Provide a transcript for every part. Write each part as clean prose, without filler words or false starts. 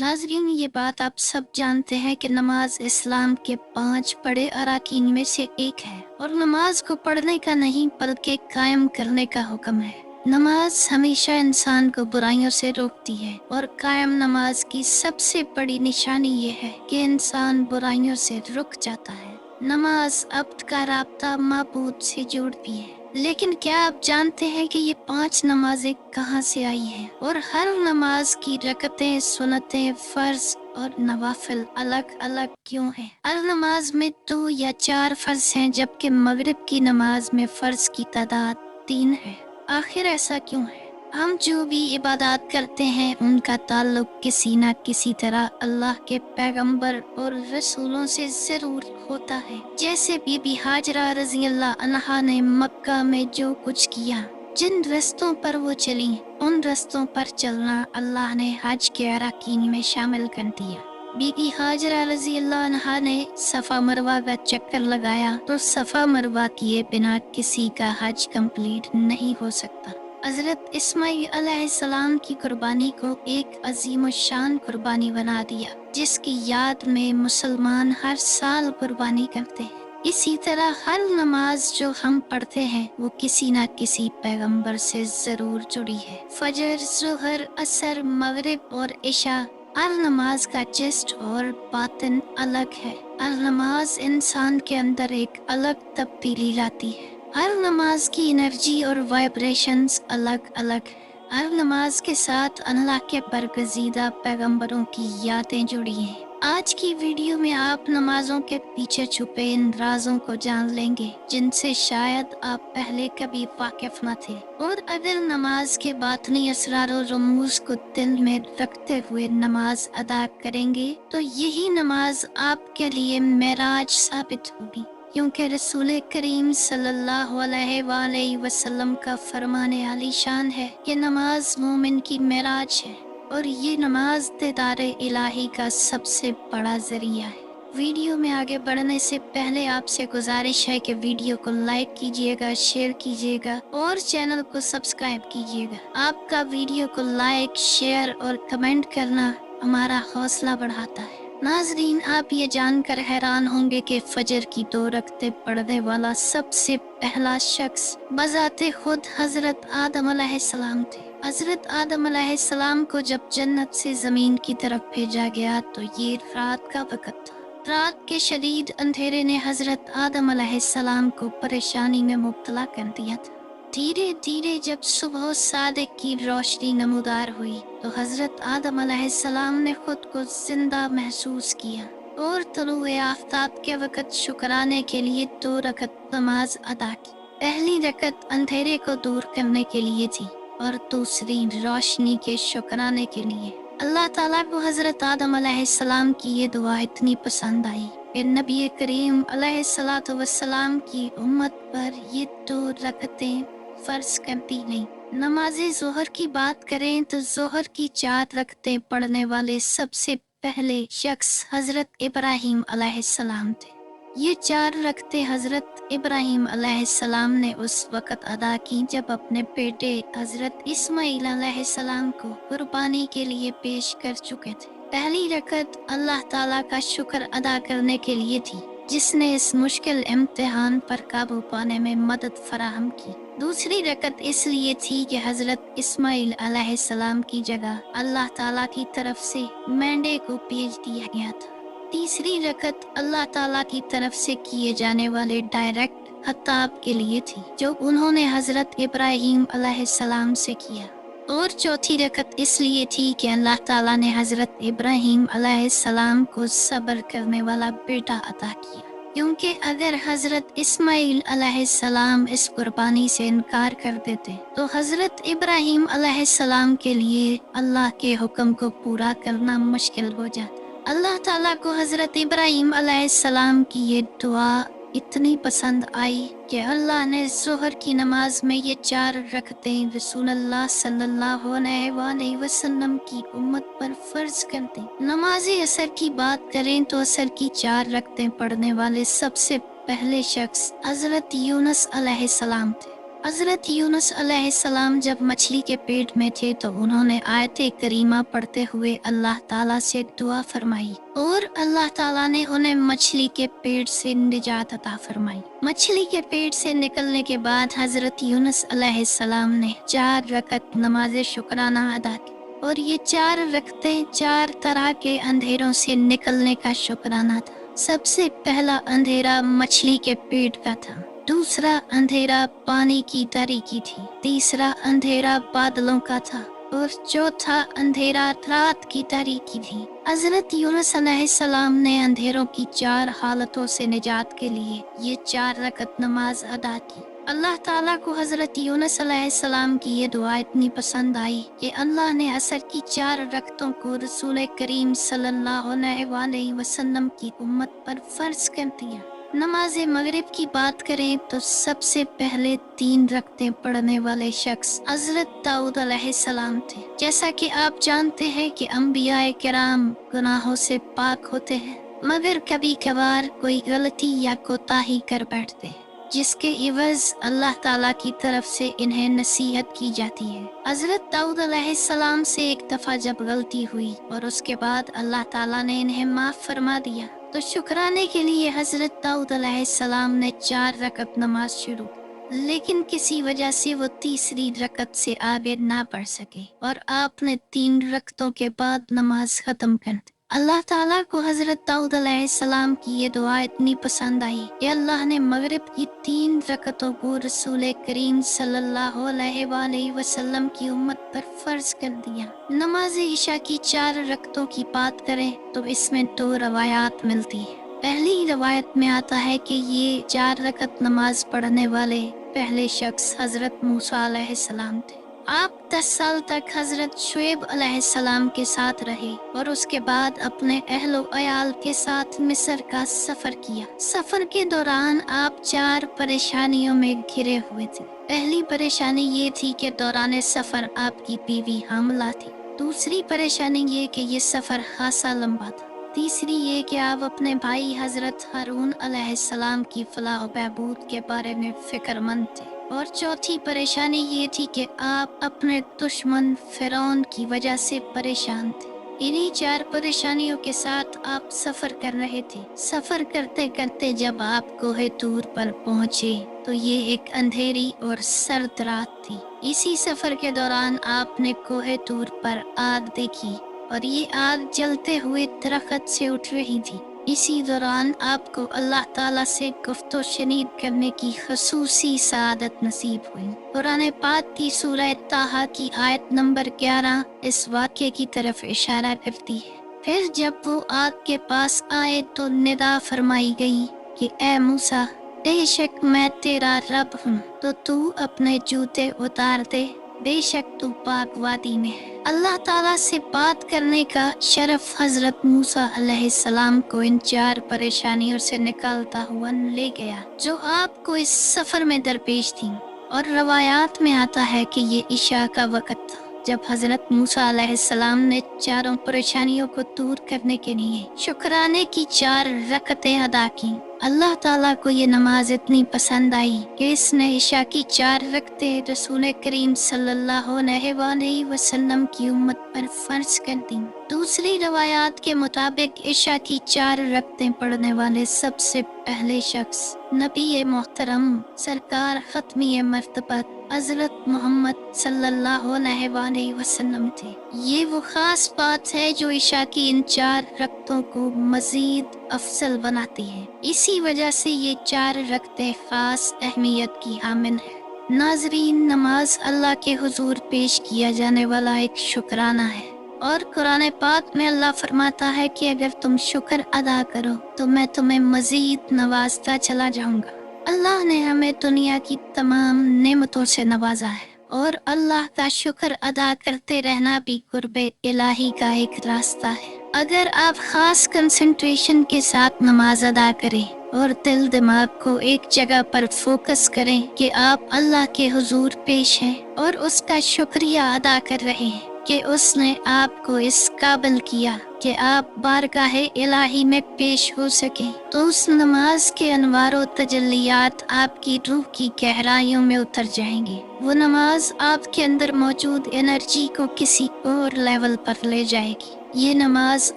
नाज़रीन, ये बात आप सब जानते हैं कि नमाज इस्लाम के 5 बड़े अराकीन में से एक है और नमाज को पढ़ने का नहीं बल्कि कायम करने का हुक्म है। नमाज हमेशा इंसान को बुराइयों से रोकती है और कायम नमाज की सबसे बड़ी निशानी ये है कि इंसान बुराइयों से रुक जाता है। नमाज अब्द का राब्ता माबूद से जोड़ती है। लेकिन क्या आप जानते हैं कि ये 5 नमाजें कहाँ से आई हैं और हर नमाज की रकतें, सुन्नतें, फर्ज और नवाफिल अलग अलग क्यों हैं? हर नमाज में 2 या 4 फर्ज हैं जबकि मगरिब की नमाज में फर्ज की तादाद 3 है। आखिर ऐसा क्यों है? हम जो भी इबादत करते हैं उनका ताल्लुक किसी न किसी तरह अल्लाह के पैगंबर और रसूलों से जरूर होता है। जैसे बीबी हाजरा रज़ी अल्लाह अन्हा ने मक्का में जो कुछ किया, जिन रस्तों पर वो चली, उन रस्तों पर चलना अल्लाह ने हज के अराकीन में शामिल कर दिया। बीबी हाजरा रज़ी अल्लाह अन्हा ने सफ़ा मरवा का चक्कर लगाया तो सफ़ा मरवा किए बिना किसी का हज कंप्लीट नहीं हो सकता। हज़रत इस्माईल अलैहिस्सलाम की कुर्बानी को एक अजीम शान कुर्बानी बना दिया, जिसकी याद में मुसलमान हर साल कुर्बानी करते हैं। इसी तरह हर नमाज जो हम पढ़ते हैं वो किसी न किसी पैगंबर से जरूर जुड़ी है। फजर, ज़ुहर, असर, मगरिब और इशा, हर नमाज का जिस्ट और बातिन अलग है। हर नमाज इंसान के अंदर एक अलग तब्दीली लाती है। हर नमाज की एनर्जी और वाइब्रेशंस अलग अलग है। हर नमाज के साथ अल्लाह के बरगज़ीदा पैगंबरों की यादें जुड़ी हैं। आज की वीडियो में आप नमाजों के पीछे छुपे इन राजों को जान लेंगे जिनसे शायद आप पहले कभी वाकिफ न थे। और अगर नमाज के बातनी असरार और रमूज को दिल में रखते हुए नमाज अदा करेंगे तो यही नमाज आपके लिए मेराज साबित होगी, क्योंकि रसूल करीम सल्लल्लाहु अलैहि वसल्लम का फरमाने आलीशान है कि नमाज मोमिन की मेराज है और ये नमाज दीदार इलाही का सबसे बड़ा जरिया है। वीडियो में आगे बढ़ने से पहले आपसे गुजारिश है कि वीडियो को लाइक कीजिएगा, शेयर कीजिएगा और चैनल को सब्सक्राइब कीजिएगा। आपका वीडियो को लाइक, शेयर और कमेंट करना हमारा हौसला बढ़ाता है। नाजरीन, आप ये जानकर हैरान होंगे कि फजर की 2 रकतें पढ़ने वाला सबसे पहला शख्स बजाते खुद हजरत आदम अलैहिस्सलाम थे। हजरत आदम अलैहिस्सलाम को जब जन्नत से जमीन की तरफ भेजा गया तो ये रात का वक्त था। रात के शदीद अंधेरे ने हजरत आदम अलैहिस्सलाम को परेशानी में मुब्तला कर दिया था। धीरे धीरे जब सुबह सादिक की रोशनी नमूदार हुई तो हजरत आदम अलैहिस्सलाम ने खुद को जिंदा महसूस किया और तुलूए आफ्ताब के वक़्त शुक्राने के लिए 2 रकत नमाज अदा की। पहली रकत अंधेरे को दूर करने के लिए थी और दूसरी रोशनी के शुक्राने के लिए। अल्लाह ताला को हजरत आदम अलैहिस्सलाम की ये दुआ इतनी पसंद आई कि नबी करीम अलैहिस्सलातु वस्सलाम की उम्मत पर ये 2 रकतें फर्ज करती नहीं। नमाज़े ज़ोहर की बात करें तो ज़ोहर की 4 रकतें पढ़ने वाले सबसे पहले शख्स हजरत इब्राहीम अलैहिस्सलाम थे। ये 4 रकतें हजरत इब्राहीम अलैहिस्सलाम ने उस वक़्त अदा की जब अपने बेटे हजरत इस्माईल अलैहिस्सलाम को कुर्बानी के लिए पेश कर चुके थे। पहली रकत अल्लाह ताला का शुक्र अदा करने के लिए थी जिसने इस मुश्किल इम्तिहान पर काबू पाने में मदद फराहम की। दूसरी रकत इसलिए थी कि हजरत इस्माईल अलैहिस्सलाम की जगह अल्लाह ताला की तरफ से मेंढे को भेज दिया गया था। तीसरी रकत अल्लाह ताला की तरफ से किए जाने वाले डायरेक्ट खिताब के लिए थी जो उन्होंने हजरत इब्राहीम अलैहिस्सलाम से किया। और चौथी रकत इसलिए थी कि अल्लाह ताला ने हजरत इब्राहीम अलैहिस्सलाम को सब्र करने वाला बेटा अता किया, क्योंकि अगर हजरत इस्माईल अलैहिस्सलाम इस कुर्बानी से इनकार कर देते तो हजरत इब्राहीम अलैहिस्सलाम के लिए अल्लाह के हुक्म को पूरा करना मुश्किल हो जाता। अल्लाह ताला को हजरत इब्राहीम अलैहिस्सलाम की ये दुआ इतनी पसंद आई कि अल्लाह ने ज़ोहर की नमाज में ये 4 रकतें रसूलुल्लाह सल्लल्लाहु अलैहि वसल्लम की उम्मत पर फर्ज कर दी। नमाज़े असर की बात करें तो असर की 4 रकतें पढ़ने वाले सबसे पहले शख्स हजरत यूनुस अलैहिस्सलाम थे। हजरत यूनुस अलैहिस्सलाम जब मछली के पेट में थे तो उन्होंने आयत करीमा पढ़ते हुए अल्लाह ताला से दुआ फरमाई और अल्लाह ताला ने उन्हें मछली के पेट से निजात अता फरमाई। मछली के पेट से निकलने के बाद हजरत यूनुस अलैहिस्सलाम ने 4 रकत नमाज शुक्राना अदा की और ये 4 रकतें 4 तरह के अंधेरों से निकलने का शुक्राना था। सबसे पहला अंधेरा मछली के पेट का था, दूसरा अंधेरा पानी की तरी की थी, तीसरा अंधेरा बादलों का था और चौथा अंधेरा रात की तरी की थी। हजरत यूनुस अलैहिस्सलाम ने अंधेरों की 4 हालतों से निजात के लिए ये 4 रकत नमाज अदा की। अल्लाह ताला को हजरत यूनुस अलैहिस्सलाम की ये दुआ इतनी पसंद आई कि अल्लाह ने असर की 4 रकतों को रसूल करीम सल्लल्लाहु अलैहि वसल्लम की उम्मत पर फर्ज कर दिया। नमाज मगरिब की बात करें तो सबसे पहले 3 रकतें पढ़ने वाले शख्स हजरत दाऊद अलैहिस्सलाम थे। जैसा कि आप जानते हैं कि अंबियाए किराम गुनाहों से पाक होते हैं, मगर कभी कभार कोई गलती या कोताही कर बैठते हैं, जिसके इवज अल्लाह ताला की तरफ से इन्हें नसीहत की जाती है। हजरत दाऊद अलैहिस्सलाम से एक दफा जब गलती हुई और उसके बाद अल्लाह ताला ने इन्हें माफ फरमा दिया तो शुक्राने के लिए हजरत दाऊद अलैहिस्सलाम ने 4 रकत नमाज शुरू, लेकिन किसी वजह से वो तीसरी रकत से आगे ना बढ़ सके और आपने 3 रकतों के बाद नमाज खत्म कर दी। अल्लाह ताला को हजरत दाऊद अलैहिस्सलाम की ये दुआ इतनी पसंद आई कि अल्लाह ने मगरिब की 3 रकतों को रसूल करीम सल्लल्लाहु अलैहि वसल्लम की उम्मत पर फर्ज कर दिया। नमाज इशा की 4 रकतों की बात करें तो इसमें 2 रवायात मिलती है। पहली रवायत में आता है कि ये 4 रकत नमाज पढ़ने वाले पहले शख्स हजरत मूसा अलैहिस्सलाम थे। आप 10 साल तक हजरत शुएब अलैहिस्सलाम के साथ रहे और उसके बाद अपने अहलो अयाल के साथ मिस्र का सफर किया। सफर के दौरान आप 4 परेशानियों में घिरे हुए थे। पहली परेशानी ये थी कि दौरान सफर आपकी बीवी हामला थी। दूसरी परेशानी ये कि ये सफर खासा लंबा था। तीसरी ये कि आप अपने भाई हजरत हारून अलैहिस्सलाम की फलाह बहबूद के बारे में फिक्रमंद थे। और चौथी परेशानी ये थी कि आप अपने दुश्मन फिरौन की वजह से परेशान थे। इन्हीं 4 परेशानियों के साथ आप सफर कर रहे थे। सफर करते करते जब आप कोहे तूर पर पहुंचे तो ये एक अंधेरी और सर्द रात थी। इसी सफर के दौरान आपने कोहे तूर पर आग देखी और ये आग जलते हुए दरख्त से उठ रही थी। इसी दौरान आपको अल्लाह ताला से गुफ्तो शनीद करने की खसूसी सआदत नसीब हुई। कुरान पाक की सूरह ताहा की आयत नंबर 11 इस वाक़े की तरफ इशारा करती है। फिर जब वो आग के पास आए तो निदा फरमाई गई कि ए मूसा, बेशक मैं तेरा रब हूँ, तो तू अपने जूते उतार दे, बेशक तू पाक वादी में है। अल्लाह ताला से बात करने का शरफ हजरत मूसा अलैहिस्सलाम को इन 4 परेशानियों से निकालता हुआ ले गया जो आपको इस सफर में दरपेश थी। और रवायात में आता है कि ये इशा का वक़्त था जब हजरत मूसा अलैहिस्सलाम ने 4 परेशानियों को दूर करने के लिए शुक्राने की 4 रकतें अदा की। अल्लाह ताला को ये नमाज इतनी पसंद आई कि इसने इशा की 4 रकतें रसूल करीम सल्लल्लाहु अलैहि वसल्लम की उम्मत पर फर्ज कर दी। दूसरी रवायात के मुताबिक इशा की 4 रकतें पढ़ने वाले सबसे पहले शख्स नबी मोहतरम सरकार खत्मी मर्तबत हजरत मोहम्मद सल्लल्लाहु अलैहि वसल्लम थे। ये वो खास बात है जो इशा की इन 4 रकतों को मजीद अफजल बनाती है। इसी वजह से ये 4 रकतें खास अहमियत की हामिल है। नाजरीन, नमाज अल्लाह के हुजूर पेश किया जाने वाला एक शुक्राना है और कुरान पाक में अल्लाह फरमाता है कि अगर तुम शुक्र अदा करो तो मैं तुम्हें मजीद नवाजता चला जाऊंगा। अल्लाह ने हमें दुनिया की तमाम नेमतों से नवाजा है और अल्लाह का शुक्र अदा करते रहना भी कुर्बे इलाही का एक रास्ता है। अगर आप खास कंसंट्रेशन के साथ नमाज अदा करें और दिल दिमाग को एक जगह पर फोकस करें कि आप अल्लाह के हुजूर पेश हैं और उसका शुक्रिया अदा कर रहे हैं کہ اس نے آپ کو اس قابل کیا کہ آپ بارگاہ الہی میں پیش ہو سکیں، تو اس نماز کے انوار و تجلیات آپ کی روح کی گہرائیوں میں اتر جائیں گے۔ وہ نماز آپ کے اندر موجود انرجی کو کسی اور لیول پر لے جائے گی۔ یہ نماز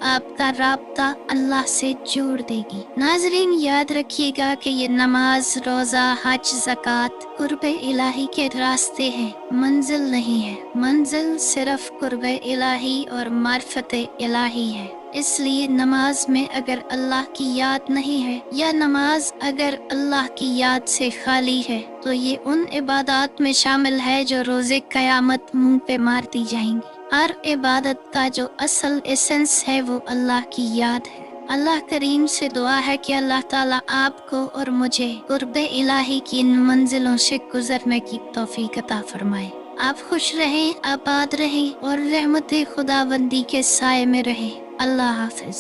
آپ کا رابطہ اللہ سے جوڑ دے گی۔ ناظرین، یاد رکھیے گا کہ یہ نماز، روزہ، حج، زکوٰۃ قرب الہی کے راستے ہیں، منزل نہیں ہے۔ منزل صرف قرب الہی اور معرفت الہی ہے۔ اس لیے نماز میں اگر اللہ کی یاد نہیں ہے، یا نماز اگر اللہ کی یاد سے خالی ہے، تو یہ ان عبادات میں شامل ہے جو روز قیامت منہ پہ مار دی جائیں گی۔ ہر عبادت کا جو اصل ایسنس ہے وہ اللہ کی یاد ہے۔ اللہ کریم سے دعا ہے کہ اللہ تعالیٰ آپ کو اور مجھے قرب الہی کی ان منزلوں سے گزرنے کی توفیق عطا فرمائے۔ آپ خوش رہیں، آباد رہیں اور رحمت خداوندی کے سائے میں رہیں۔ اللہ حافظ۔